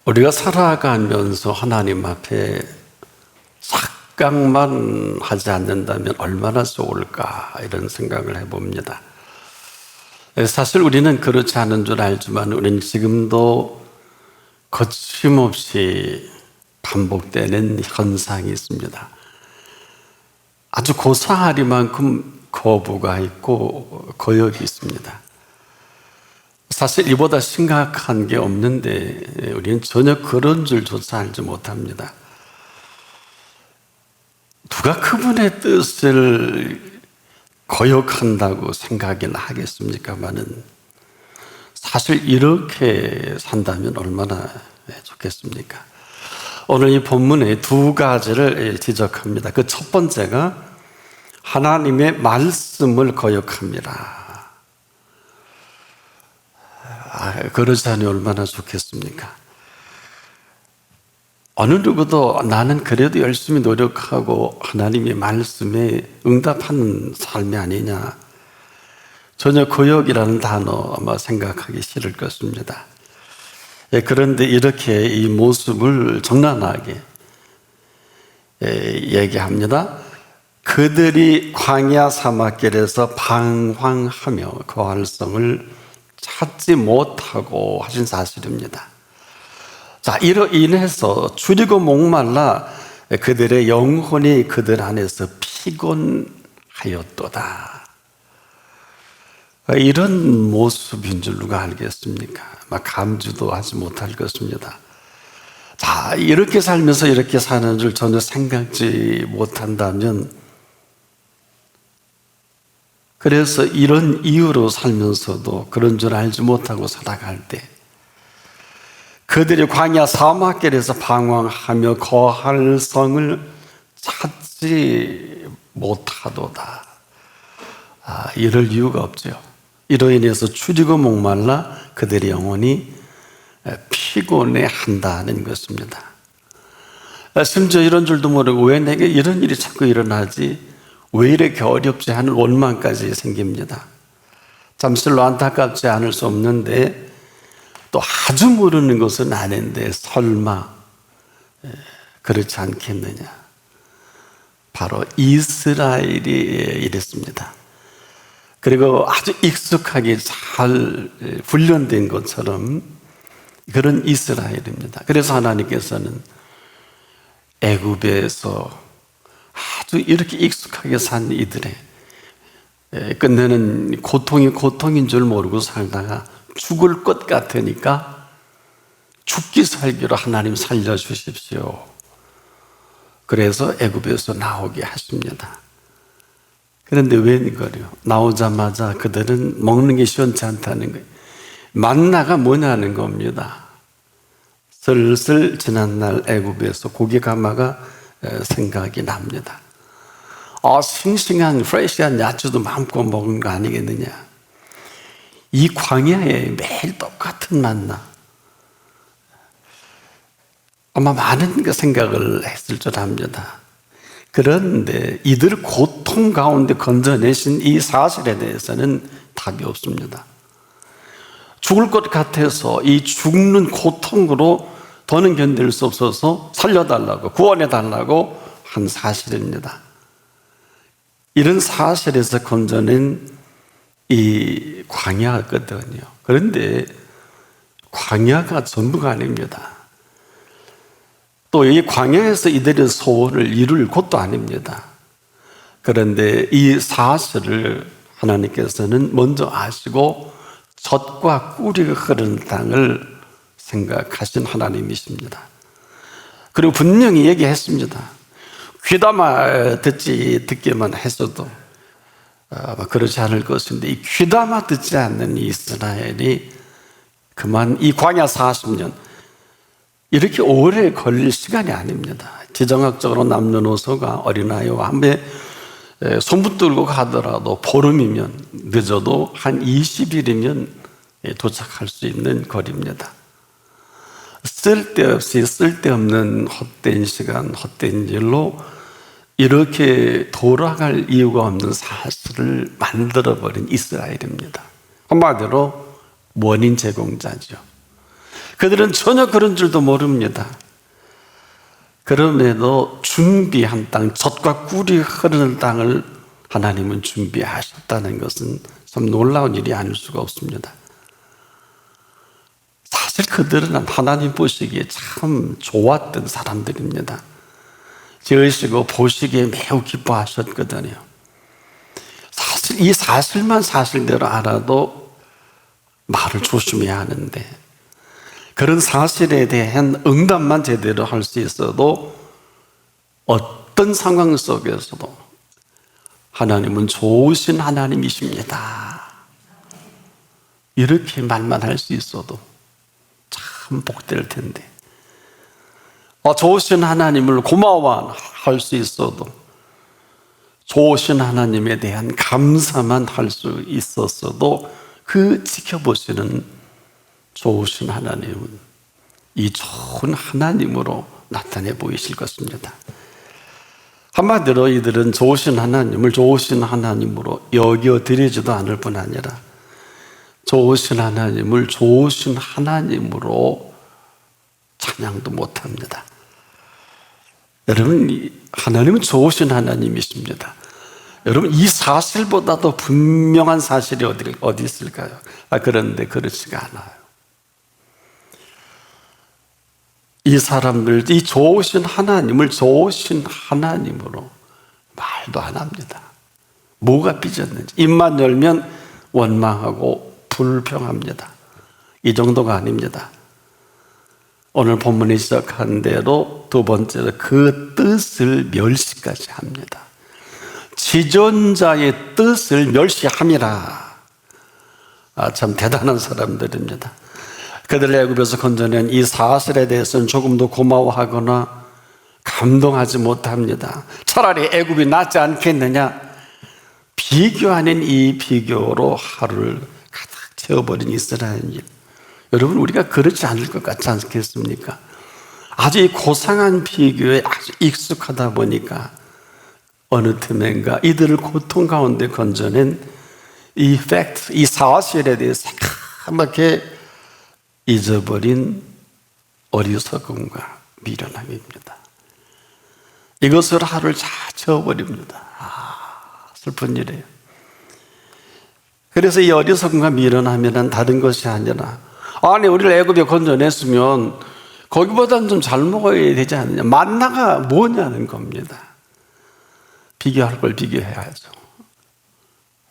우리가 살아가면서 하나님 앞에 착각만 하지 않는다면 얼마나 좋을까 이런 생각을 해봅니다. 사실 우리는 그렇지 않은 줄 알지만 우리는 지금도 거침없이 반복되는 현상이 있습니다. 아주 고사하리만큼 거부가 있고 거역이 있습니다. 사실 이보다 심각한 게 없는데 우리는 전혀 그런 줄조차 알지 못합니다. 누가 그분의 뜻을 거역한다고 생각이나 하겠습니까마는 사실 이렇게 산다면 얼마나 좋겠습니까? 오늘 이 본문에 두 가지를 지적합니다. 그 첫 번째가 하나님의 말씀을 거역합니다. 그러자니 얼마나 좋겠습니까? 어느 누구도 나는 그래도 열심히 노력하고 하나님의 말씀에 응답하는 삶이 아니냐, 전혀 거역이라는 단어 아마 생각하기 싫을 것입니다. 그런데 이렇게 이 모습을 적나라하게 얘기합니다. 그들이 광야 사막길에서 방황하며 거할 성을 찾지 못하고 하신 사실입니다. 자, 이로 인해서 줄이고 목말라 그들의 영혼이 그들 안에서 피곤하였도다. 이런 모습인 줄 누가 알겠습니까? 막 감지도 하지 못할 것입니다. 자, 이렇게 살면서 이렇게 사는 줄 전혀 생각지 못한다면, 그래서 이런 이유로 살면서도 그런 줄 알지 못하고 살아갈 때 그들이 광야 사막길에서 방황하며 거할 성을 찾지 못하도다. 이럴 이유가 없죠. 이로 인해서 줄이고 목말라 그들의 영혼이 피곤해 한다는 것입니다. 심지어 이런 줄도 모르고 왜 내게 이런 일이 자꾸 일어나지? 왜 이렇게 어렵지 하는 원망까지 생깁니다. 잠시로 안타깝지 않을 수 없는데 또 아주 모르는 것은 아닌데 설마 그렇지 않겠느냐. 바로 이스라엘이 이랬습니다. 그리고 아주 익숙하게 잘 훈련된 것처럼 그런 이스라엘입니다. 그래서 하나님께서는 애굽에서 아주 이렇게 익숙하게 산 이들의 끝내는 고통이 고통인 줄 모르고 살다가 죽을 것 같으니까 죽기 살기로 하나님 살려주십시오. 그래서 애굽에서 나오게 하십니다. 그런데 웬걸요? 나오자마자 그들은 먹는 게 시원치 않다는 거예요. 만나가 뭐냐는 겁니다. 슬슬 지난날 애굽에서 고기 가마가 생각이 납니다. 싱싱한 프레시한 야채도 마음껏 먹은 거 아니겠느냐. 이 광야에 매일 똑같은 만나, 아마 많은 생각을 했을 줄 압니다. 그런데 이들 고통 가운데 건져내신 이 사실에 대해서는 답이 없습니다. 죽을 것 같아서 이 죽는 고통으로 더는 견딜 수 없어서 살려달라고, 구원해달라고 한 사실입니다. 이런 사실에서 건져낸 이 광야거든요. 그런데 광야가 전부가 아닙니다. 또 이 광야에서 이들의 소원을 이룰 곳도 아닙니다. 그런데 이 사실을 하나님께서는 먼저 아시고 젖과 꿀이 흐르는 땅을 생각하신 하나님이십니다. 그리고 분명히 얘기했습니다. 귀담아 듣기만 했어도 그렇지 않을 것인데, 이 귀담아 듣지 않는 이스라엘이 그만 이 광야 40년, 이렇게 오래 걸릴 시간이 아닙니다. 지정학적으로 남녀노소가 어린아이와 함께 손붙들고 가더라도 보름이면, 늦어도 한 20일이면 도착할 수 있는 거리입니다. 쓸데없이 쓸데없는 헛된 시간, 헛된 일로 이렇게 돌아갈 이유가 없는 사실을 만들어버린 이스라엘입니다. 한마디로 원인 제공자죠. 그들은 전혀 그런 줄도 모릅니다. 그럼에도 준비한 땅, 젖과 꿀이 흐르는 땅을 하나님은 준비하셨다는 것은 참 놀라운 일이 아닐 수가 없습니다. 사실 그들은 하나님 보시기에 참 좋았던 사람들입니다. 지으시고 보시기에 매우 기뻐하셨거든요. 사실 이 사실만 사실대로 알아도 말을 조심해야 하는데, 그런 사실에 대한 응답만 제대로 할 수 있어도 어떤 상황 속에서도 하나님은 좋으신 하나님이십니다, 이렇게 말만 할 수 있어도 참 복될 텐데, 좋으신 하나님을 고마워할 수 있어도, 좋으신 하나님에 대한 감사만 할 수 있었어도 그 지켜보시는 좋으신 하나님은 이 좋은 하나님으로 나타내 보이실 것입니다. 한마디로 이들은 좋으신 하나님을 좋으신 하나님으로 여겨드리지도 않을 뿐 아니라 좋으신 하나님을 좋으신 하나님으로 찬양도 못합니다. 여러분, 하나님은 좋으신 하나님이십니다. 여러분, 이 사실보다도 분명한 사실이 어디 있을까요? 그런데 그렇지가 않아요. 이 사람들, 이 좋으신 하나님을 좋으신 하나님으로 말도 안 합니다. 뭐가 삐졌는지, 입만 열면 원망하고 불평합니다. 이 정도가 아닙니다. 오늘 본문이 시작한 대로 두 번째로 그 뜻을 멸시까지 합니다. 지존자의 뜻을 멸시함이라. 참 대단한 사람들입니다. 그들 애굽에서 건져낸 이 사실에 대해서는 조금도 고마워하거나 감동하지 못합니다. 차라리 애굽이 낫지 않겠느냐, 비교 아닌 이 비교로 하루를 가득 채워버린 이스라엘. 여러분, 우리가 그렇지 않을 것 같지 않겠습니까? 아주 이 고상한 비교에 아주 익숙하다 보니까 어느 틈엔가 이들을 고통 가운데 건져낸 이 팩트, 이 사실에 대해서 새까맣게 잊어버린 어리석음과 미련함입니다. 이것을 하루를 다 채워버립니다. 슬픈 일이에요. 그래서 이 어리석음과 미련함이란 다른 것이 아니라, 아니 우리를 애굽에 건져냈으면 거기보다는 좀 잘 먹어야 되지 않느냐, 만나가 뭐냐는 겁니다. 비교할 걸 비교해야죠.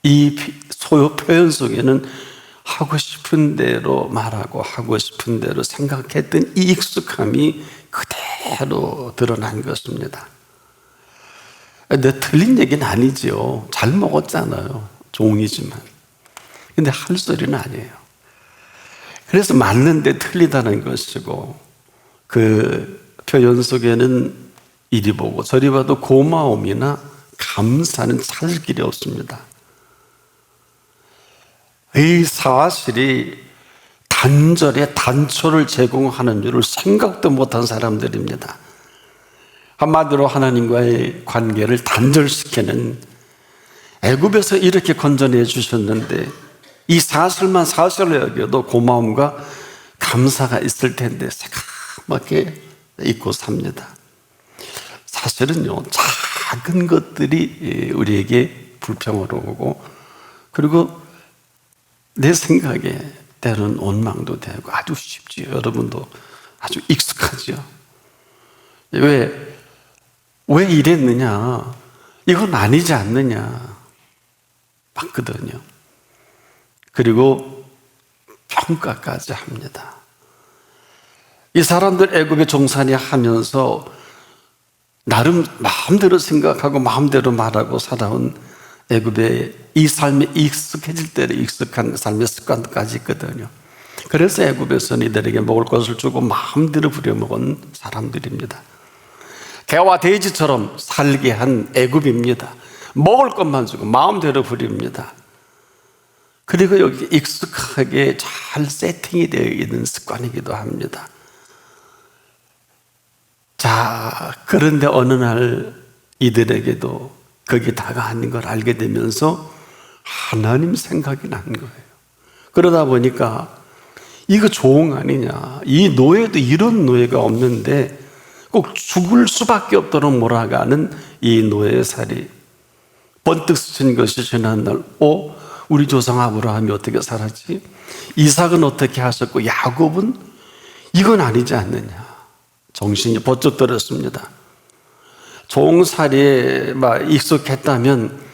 이 소요 표현 속에는 하고 싶은 대로 말하고 하고 싶은 대로 생각했던 이 익숙함이 그대로 드러난 것입니다. 근데 틀린 얘기는 아니죠. 잘 먹었잖아요. 종이지만. 근데 할 소리는 아니에요. 그래서 맞는데 틀리다는 것이고, 그 표현 속에는 이리 보고 저리 봐도 고마움이나 감사는 찾을 길이 없습니다. 이 사실이 단절에 단초를 제공하는 줄을 생각도 못한 사람들입니다. 한마디로 하나님과의 관계를 단절시키는, 애굽에서 이렇게 건져내 주셨는데 이 사실만 사실로 여겨도 고마움과 감사가 있을 텐데 새까맣게 잊고 삽니다. 사실은요, 작은 것들이 우리에게 불평으로 오고, 그리고 내 생각에 때로는 원망도 되고 아주 쉽지요. 여러분도 아주 익숙하죠. 왜 이랬느냐, 이건 아니지 않느냐 맞거든요. 그리고 평가까지 합니다. 이 사람들 애굽에 종살이 하면서 나름 마음대로 생각하고 마음대로 말하고 살아온 애굽의 이 삶에 익숙해질 때 익숙한 삶의 습관까지 있거든요. 그래서 애굽에서는 이들에게 먹을 것을 주고 마음대로 부려먹은 사람들입니다. 개와 돼지처럼 살게 한 애굽입니다. 먹을 것만 주고 마음대로 부립니다. 그리고 여기 익숙하게 잘 세팅이 되어 있는 습관이기도 합니다. 자, 그런데 어느 날 이들에게도 거기 다가 아닌 걸 알게 되면서 하나님 생각이 난 거예요. 그러다 보니까 이거 종 아니냐. 이 노예도 이런 노예가 없는데 꼭 죽을 수밖에 없도록 몰아가는 이 노예살이. 번뜩 스친 것이 지난날, 우리 조상 아브라함이 어떻게 살았지? 이삭은 어떻게 하셨고 야곱은? 이건 아니지 않느냐. 정신이 번쩍 들었습니다. 종살이에 익숙했다면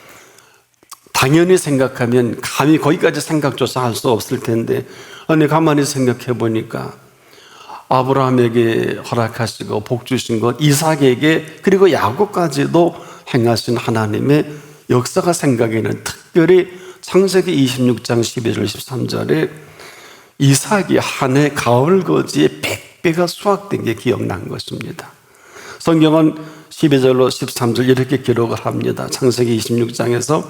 당연히 생각하면 감히 거기까지 생각조차 할 수 없을 텐데, 아니 가만히 생각해 보니까 아브라함에게 허락하시고 복 주신 것, 이삭에게 그리고 야곱까지도 행하신 하나님의 역사가 생각에는 특별히 창세기 26장 12절 13절에 이삭이 한 해 가을 거지에 100배가 수확된 게 기억난 것입니다. 성경은 12절로 13절 이렇게 기록을 합니다. 창세기 26장에서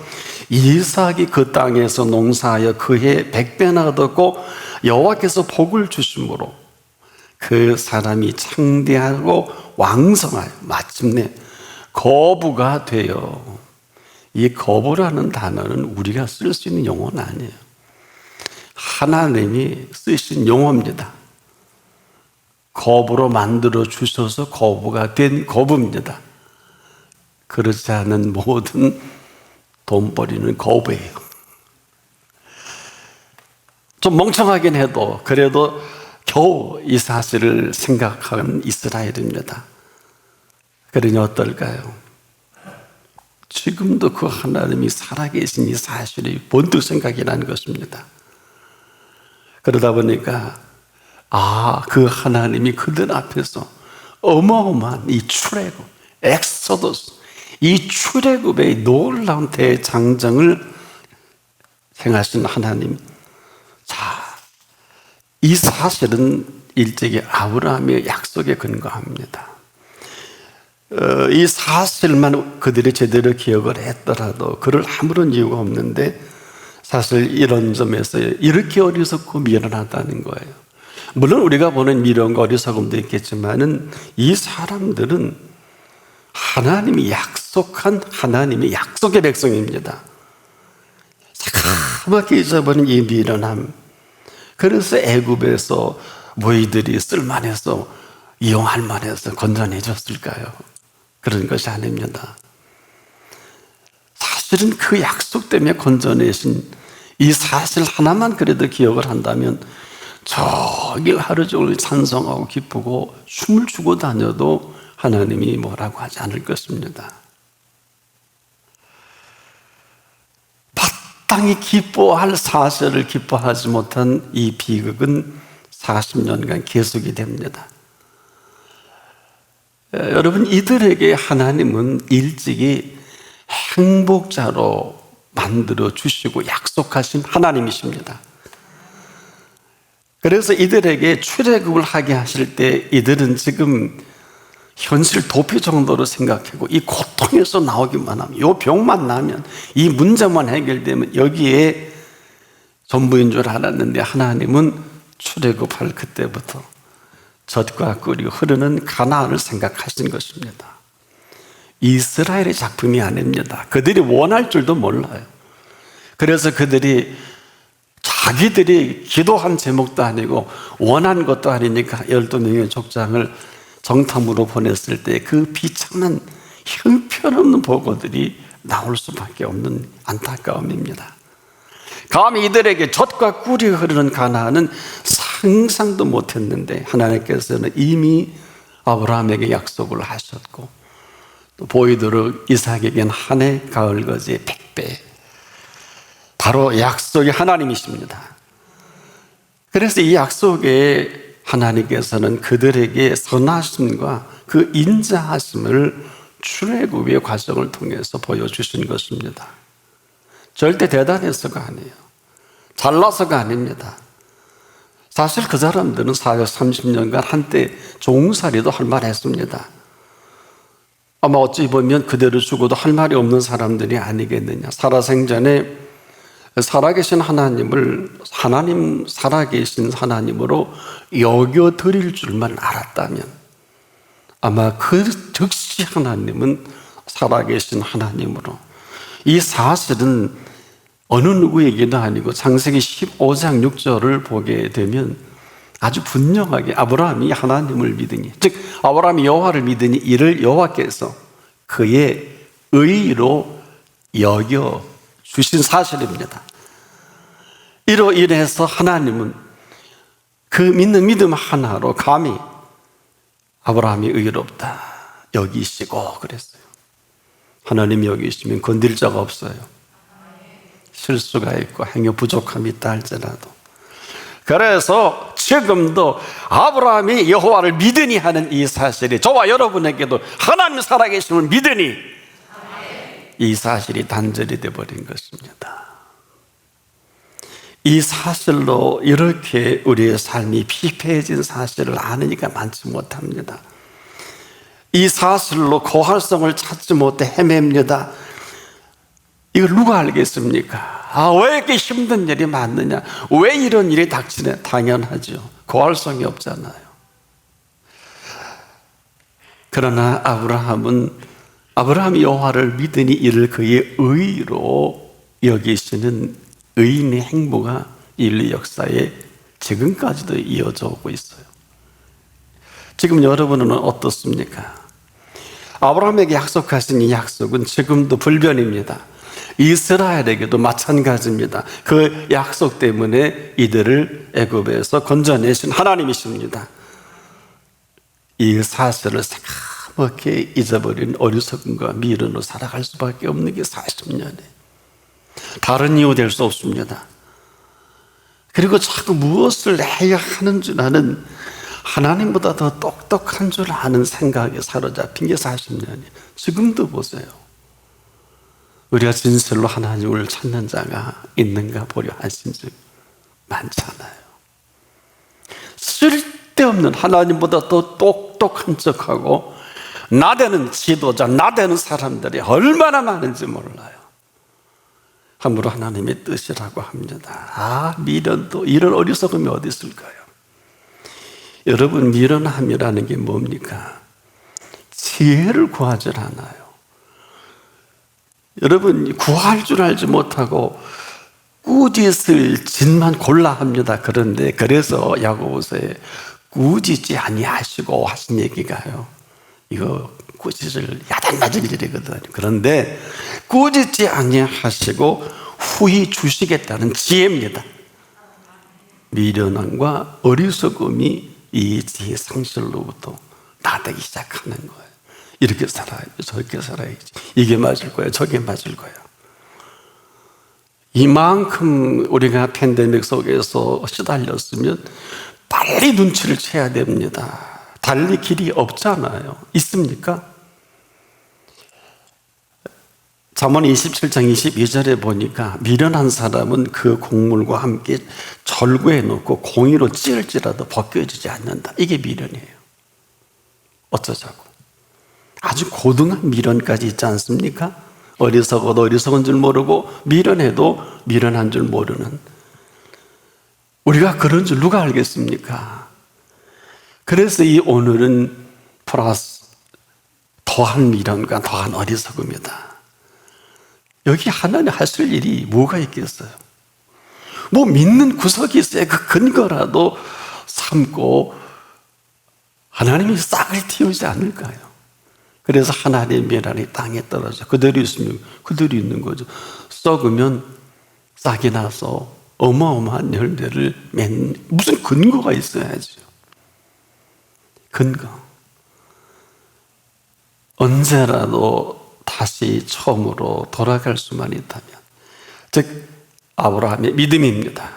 이삭이 그 땅에서 농사하여 그 해 100배나 얻었고 여호와께서 복을 주심으로 그 사람이 창대하고 왕성하여 마침내 거부가 되어. 이 거부라는 단어는 우리가 쓸 수 있는 용어는 아니에요. 하나님이 쓰신 용어입니다. 거부로 만들어 주셔서 거부가 된 거부입니다. 그렇지 않은 모든 돈벌이는 거부예요. 좀 멍청하긴 해도 그래도 겨우 이 사실을 생각하는 이스라엘입니다. 그러니 어떨까요? 지금도 그 하나님이 살아계신 이 사실이 번뜩 생각이 나는 것입니다. 그러다 보니까 그 하나님이 그들 앞에서 어마어마한 이 출애굽, 엑소더스, 이 출애굽의 놀라운 대장정을 행하신 하나님. 이 사실은 일찍이 아브라함의 약속에 근거합니다. 이 사실만 그들이 제대로 기억을 했더라도 그럴 아무런 이유가 없는데, 사실 이런 점에서 이렇게 어리석고 미련하다는 거예요. 물론 우리가 보는 미련과 어리석음도 있겠지만은 이 사람들은 하나님이 약속한 하나님의 약속의 백성입니다. 새까맣게 잊어버린 이 미련함. 그래서 애굽에서 모이들이 쓸만해서 이용할 만해서 건져내줬을까요? 그런 것이 아닙니다. 사실은 그 약속 때문에 건져내신 이 사실 하나만 그래도 기억을 한다면 저길 하루 종일 찬송하고 기쁘고 춤을 추고 다녀도 하나님이 뭐라고 하지 않을 것입니다. 마땅히 기뻐할 사실을 기뻐하지 못한 이 비극은 40년간 계속이 됩니다. 여러분, 이들에게 하나님은 일찍이 행복자로 만들어 주시고 약속하신 하나님이십니다. 그래서 이들에게 출애굽을 하게 하실 때 이들은 지금 현실 도피 정도로 생각하고 이 고통에서 나오기만 하면, 이 병만 나면, 이 문제만 해결되면 여기에 전부인 줄 알았는데 하나님은 출애굽할 그때부터 젖과 꿀이 흐르는 가나안을 생각하신 것입니다. 이스라엘의 작품이 아닙니다. 그들이 원할 줄도 몰라요. 그래서 그들이 자기들이 기도한 제목도 아니고 원한 것도 아니니까 12명의 족장을 정탐으로 보냈을 때 그 비참한 형편없는 보고들이 나올 수밖에 없는 안타까움입니다. 감히 이들에게 젖과 꿀이 흐르는 가나안은 상상도 못했는데 하나님께서는 이미 아브라함에게 약속을 하셨고 또 보이도록 이삭에게는 한 해 가을 거지의 100배, 바로 약속의 하나님이십니다. 그래서 이 약속에 하나님께서는 그들에게 선하심과 그 인자하심을 출애굽의 과정을 통해서 보여주신 것입니다. 절대 대단해서가 아니에요. 잘나서가 아닙니다. 사실 그 사람들은 430년간 한때 종살이도 할 만했습니다. 아마 어찌 보면 그대로 죽어도 할 말이 없는 사람들이 아니겠느냐. 살아생전에 살아계신 하나님을 살아계신 하나님으로 여겨드릴 줄만 알았다면 아마 그 즉시 하나님은 살아계신 하나님으로, 이 사실은 어느 누구에게도 아니고 창세기 15장 6절을 보게 되면 아주 분명하게 아브라함이 하나님을 믿으니, 즉 아브라함이 여호와를 믿으니 이를 여호와께서 그의 의로 여겨 주신 사실입니다. 이로 인해서 하나님은 그 믿는 믿음 하나로 감히 아브라함이 의롭다 여기시고 그랬어요. 하나님이 여기시면 건드릴 자가 없어요. 실수가 있고 행여 부족함이 있다 할지라도. 그래서 지금도 아브라함이 여호와를 믿으니 하는 이 사실이 저와 여러분에게도 하나님 살아계심을 믿으니 이 사실이 단절이 되어버린 것입니다. 이 사실로 이렇게 우리의 삶이 피폐해진 사실을 아느니까 많지 못합니다. 이 사실로 고할성을 찾지 못해 헤맵니다. 이걸 누가 알겠습니까? 왜 이렇게 힘든 일이 많느냐? 왜 이런 일이 닥치냐? 당연하죠. 고할성이 없잖아요. 그러나 아브라함이 여호와를 믿으니 이를 그의 의로 여기시는 의인의 행보가 인류 역사에 지금까지도 이어져 오고 있어요. 지금 여러분은 어떻습니까? 아브라함에게 약속하신 이 약속은 지금도 불변입니다. 이스라엘에게도 마찬가지입니다. 그 약속 때문에 이들을 애굽에서 건져내신 하나님이십니다. 이 사실을 새까맣게 잊어버린 어리석음과 미련으로 살아갈 수밖에 없는 게 40년에 다른 이유 될 수 없습니다. 그리고 자꾸 무엇을 해야 하는 줄 아는, 하나님보다 더 똑똑한 줄 아는 생각에 사로잡힌 게 40년이에요. 지금도 보세요. 우리가 진실로 하나님을 찾는 자가 있는가 보려 하신 적 많잖아요. 쓸데없는 하나님보다 더 똑똑한 척하고 나대는 지도자, 나대는 사람들이 얼마나 많은지 몰라요. 함부로 하나님의 뜻이라고 합니다. 미련도, 이런 어리석음이 어디 있을까요? 여러분, 미련함이라는 게 뭡니까? 지혜를 구하질 않아요. 여러분, 구할 줄 알지 못하고 꾸짖을 짓만 골라 합니다. 그런데 그래서 야고보서에 꾸짖지 아니하시고 하신 얘기가요, 이거 꾸짖을 야단맞을 일이거든요. 그런데 꾸짖지 아니하시고 후히 주시겠다는 지혜입니다. 미련함과 어리석음이 이 지혜 상실로부터 나되기 시작하는 거예요. 이렇게 살아야지, 저렇게 살아야지, 이게 맞을 거야, 저게 맞을 거야. 이만큼 우리가 팬데믹 속에서 시달렸으면 빨리 눈치를 채야 됩니다. 달리 길이 없잖아요. 있습니까? 잠언 27장 22절에 보니까 미련한 사람은 그 곡물과 함께 절구해 놓고 공의로 찌를지라도 벗겨지지 않는다. 이게 미련이에요. 어쩌자고. 아주 고등한 미련까지 있지 않습니까? 어리석어도 어리석은 줄 모르고 미련해도 미련한 줄 모르는, 우리가 그런 줄 누가 알겠습니까? 그래서 이 오늘은 플러스 더한 미련과 더한 어리석음이다. 여기 하나님 하실 일이 뭐가 있겠어요? 뭐 믿는 구석이 있어야 그 근거라도 삼고 하나님이 싹을 틔우지 않을까요? 그래서 하나님의 미련이 땅에 떨어져 그대로 있으면 그대로 있는 거죠. 썩으면 싹이 나서 어마어마한 열매를 맺는, 무슨 근거가 있어야죠. 근거. 언제라도 다시 처음으로 돌아갈 수만 있다면, 즉 아브라함의 믿음입니다.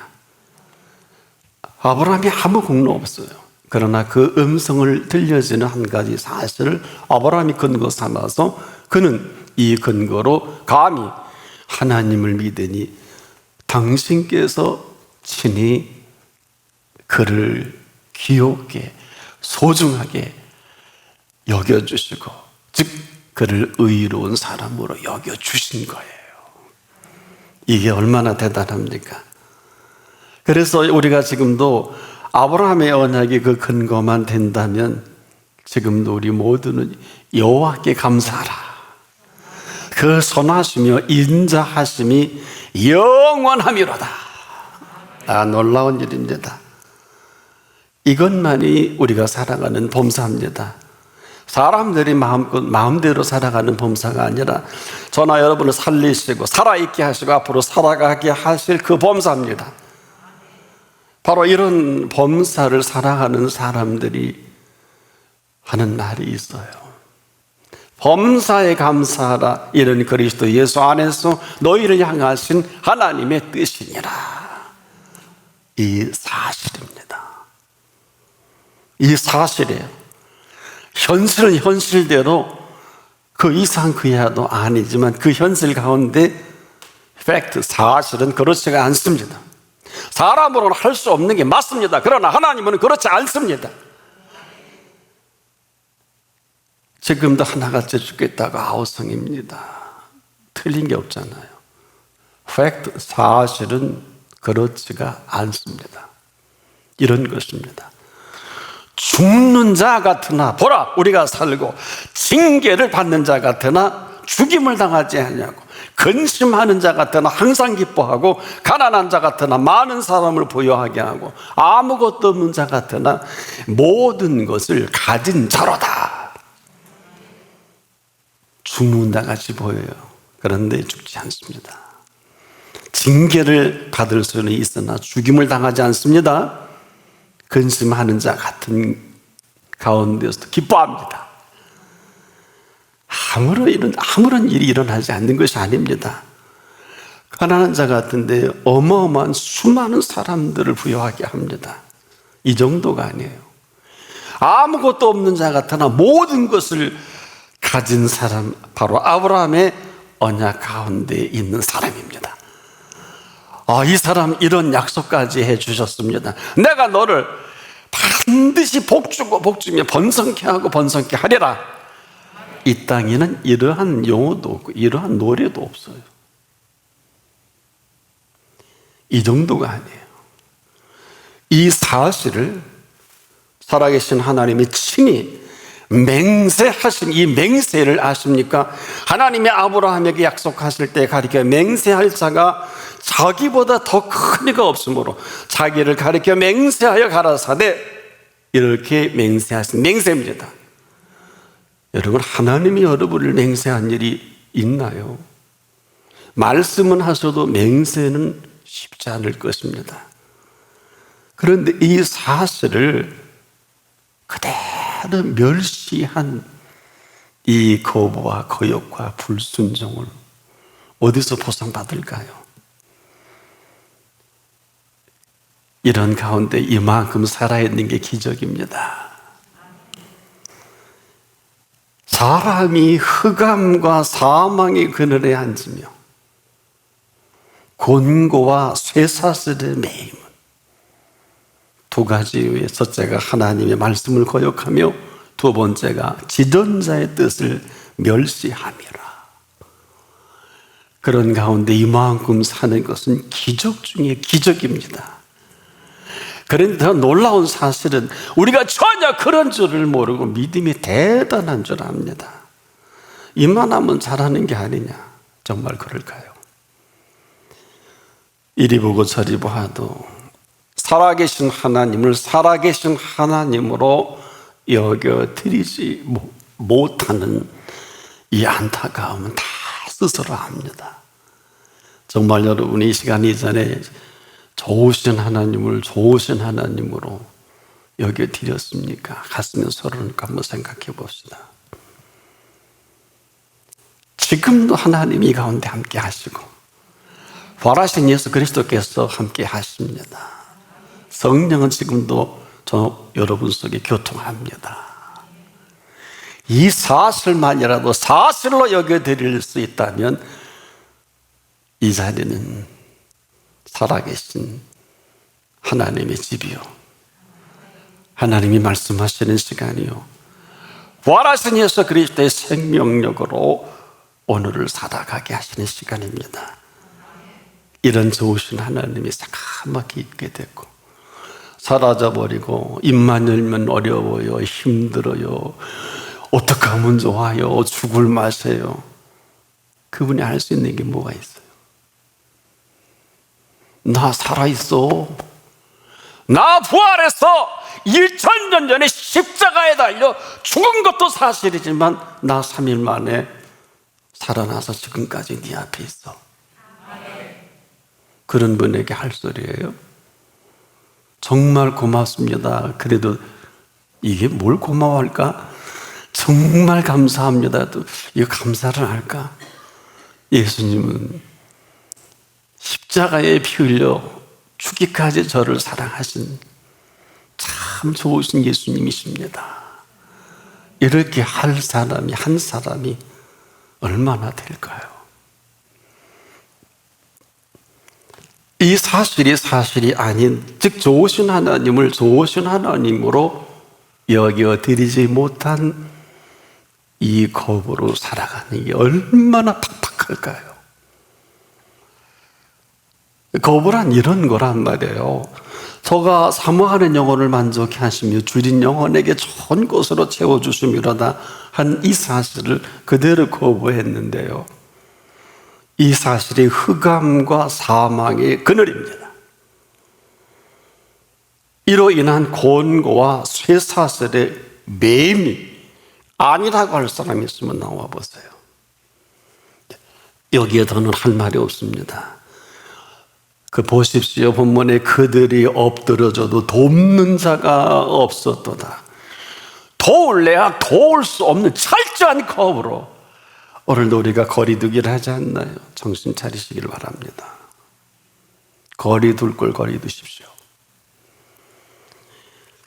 아브라함이 아무 공로 없어요. 그러나 그 음성을 들려지는 한 가지 사실을 아브라함이 근거 삼아서 그는 이 근거로 감히 하나님을 믿으니 당신께서 친히 그를 귀엽게 소중하게 여겨주시고, 즉 그를 의로운 사람으로 여겨주신 거예요. 이게 얼마나 대단합니까? 그래서 우리가 지금도 아브라함의 언약이 그 근거만 된다면 지금도 우리 모두는 여호와께 감사하라, 그 선하시며 인자하심이 영원함이로다. 놀라운 일입니다. 이것만이 우리가 살아가는 범사입니다. 사람들이 마음대로 살아가는 범사가 아니라 저나 여러분을 살리시고 살아있게 하시고 앞으로 살아가게 하실 그 범사입니다. 바로 이런 범사를 살아가는 사람들이 하는 날이 있어요. 범사에 감사하라. 이런 그리스도 예수 안에서 너희를 향하신 하나님의 뜻이니라. 이 사실입니다. 이 사실이에요. 현실은 현실대로 그 이상 그 이하도 아니지만 그 현실 가운데 팩트, 사실은 그렇지가 않습니다. 사람으로는 할 수 없는 게 맞습니다. 그러나 하나님은 그렇지 않습니다. 지금도 하나같이 죽겠다고 아우성입니다. 틀린 게 없잖아요. 팩트, 사실은 그렇지가 않습니다. 이런 것입니다. 죽는 자 같으나 보라 우리가 살고 징계를 받는 자 같으나 죽임을 당하지 않냐고, 근심하는 자 같으나 항상 기뻐하고 가난한 자 같으나 많은 사람을 부유하게 하고 아무것도 없는 자 같으나 모든 것을 가진 자로다. 죽는다 같이 보여요. 그런데 죽지 않습니다. 징계를 받을 수는 있으나 죽임을 당하지 않습니다. 근심하는 자 같은 가운데서도 기뻐합니다. 아무런 일이 일어나지 않는 것이 아닙니다. 가난한 자 같은데 어마어마한 수많은 사람들을 부유하게 합니다. 이 정도가 아니에요. 아무것도 없는 자 같으나 모든 것을 가진 사람, 바로 아브라함의 언약 가운데 있는 사람입니다. 이 사람 이런 약속까지 해주셨습니다. 내가 너를 반드시 복주고 복주며 번성케 하고 번성케 하리라. 이 땅에는 이러한 용어도 없고 이러한 노래도 없어요. 이 정도가 아니에요. 이 사실을 살아계신 하나님이 친히 맹세하신 이 맹세를 아십니까? 하나님의 아브라함에게 약속하실 때 가리켜 맹세할 자가 자기보다 더 큰 이가 없으므로 자기를 가리켜 맹세하여 가라사대, 이렇게 맹세하신 맹세입니다. 여러분, 하나님이 여러분을 맹세한 일이 있나요? 말씀은 하셔도 맹세는 쉽지 않을 것입니다. 그런데 이 사실을 그대로 멸시한 이 거부와 거역과 불순종을 어디서 보상받을까요? 이런 가운데 이만큼 살아있는 게 기적입니다. 사람이 흑암과 사망의 그늘에 앉으며 곤고와 쇠사슬에 매임은 두 가지 이유에, 첫째가 하나님의 말씀을 거역하며 두 번째가 지존자의 뜻을 멸시함이라. 그런 가운데 이만큼 사는 것은 기적 중에 기적입니다. 그런데 더 놀라운 사실은 우리가 전혀 그런 줄을 모르고 믿음이 대단한 줄 압니다. 이만하면 잘하는 게 아니냐. 정말 그럴까요? 이리 보고 저리 보아도 살아계신 하나님을 살아계신 하나님으로 여겨드리지 못하는 이 안타까움은 다 스스로 압니다. 정말 여러분이 이 시간 이전에 좋으신 하나님을 좋으신 하나님으로 여겨드렸습니까? 가슴에 손을 얹고 한번 생각해 봅시다. 지금도 하나님이 가운데 함께 하시고 부활하신 예수 그리스도께서 함께 하십니다. 성령은 지금도 여러분 속에 교통합니다. 이 사실만이라도 사실로 여겨드릴 수 있다면 이 자리는 살아계신 하나님의 집이요, 하나님이 말씀하시는 시간이요, 부활하신 예수 그리스도의 생명력으로 오늘을 살아가게 하시는 시간입니다. 이런 좋으신 하나님이 새까맣게 있게 됐고 사라져버리고 입만 열면 어려워요, 힘들어요, 어떻게 하면 좋아요, 죽을 맛이에요. 그분이 할 수 있는 게 뭐가 있어요? 나 살아있어. 나 부활해서 2000년 전에 십자가에 달려 죽은 것도 사실이지만 나 3일 만에 살아나서 지금까지 네 앞에 있어. 그런 분에게 할 소리예요. 정말 고맙습니다. 그래도 이게 뭘 고마워할까? 정말 감사합니다. 또 이거 감사를 할까? 예수님은 십자가에 피 흘려 죽기까지 저를 사랑하신 참 좋으신 예수님이십니다. 이렇게 할 사람이, 한 사람이 얼마나 될까요? 이 사실이 아닌, 즉 좋으신 하나님을 좋으신 하나님으로 여겨드리지 못한 이 겁으로 살아가는 게 얼마나 팍팍할까요? 겁이란 이런 거란 말이에요. 저가 사모하는 영혼을 만족해 하시며 줄인 영혼에게 좋은 것으로 채워주심이로다 한 이 사실을 그대로 거부했는데요. 이 사실이 흑암과 사망의 그늘입니다. 이로 인한 곤고와 쇠사슬의 매임이 아니라고 할 사람이 있으면 나와 보세요. 여기에 더는 할 말이 없습니다. 그 보십시오. 본문에 그들이 엎드려져도 돕는 자가 없었도다. 도울래야 도울 수 없는 철저한 겁으로 오늘도 우리가 거리두기를 하지 않나요? 정신 차리시기를 바랍니다. 거리둘 걸 거리두십시오.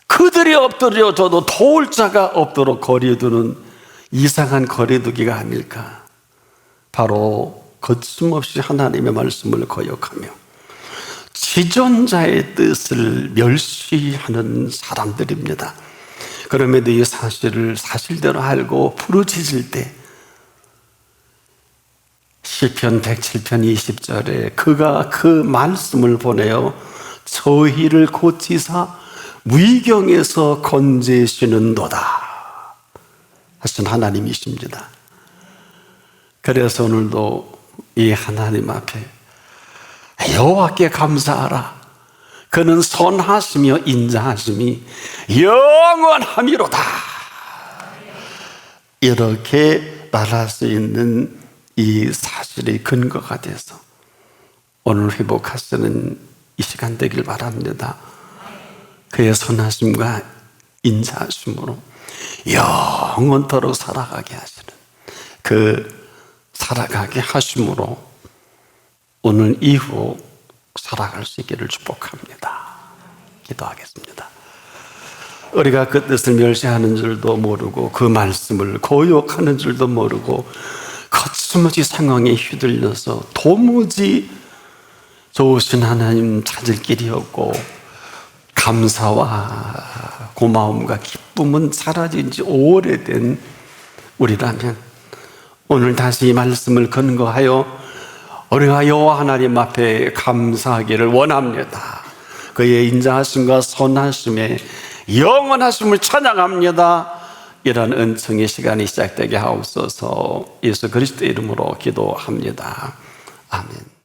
그들이 엎드려져도 도울 자가 없도록 거리두는 이상한 거리두기가 아닐까. 바로 거침없이 하나님의 말씀을 거역하며 지존자의 뜻을 멸시하는 사람들입니다. 그럼에도 이 사실을 사실대로 알고 부르짖을 때 시편 107편 20절에 그가 그 말씀을 보내어 저희를 고치사 위경에서 건지시는도다 하신 하나님이십니다. 그래서 오늘도 이 하나님 앞에 여호와께 감사하라. 그는 선하시며 인자하심이 영원함이로다. 이렇게 말할 수 있는 이 사실의 근거가 돼서 오늘 회복하시는 이 시간 되길 바랍니다. 그의 선하심과 인자하심으로 영원토록 살아가게 하시는 그 살아가게 하심으로 오늘 이후 살아갈 수 있기를 축복합니다. 기도하겠습니다. 우리가 그 뜻을 멸시하는 줄도 모르고 그 말씀을 고역하는 줄도 모르고 거침없이 상황에 휘둘려서 도무지 좋으신 하나님 찾을 길이 없고 감사와 고마움과 기쁨은 사라진 지 오래된 우리라면 오늘 다시 이 말씀을 근거하여 우리가 여호와 하나님 앞에 감사하기를 원합니다. 그의 인자하심과 선하심에 영원하심을 찬양합니다. 이런 은총의 시간이 시작되게 하옵소서. 예수 그리스도의 이름으로 기도합니다. 아멘.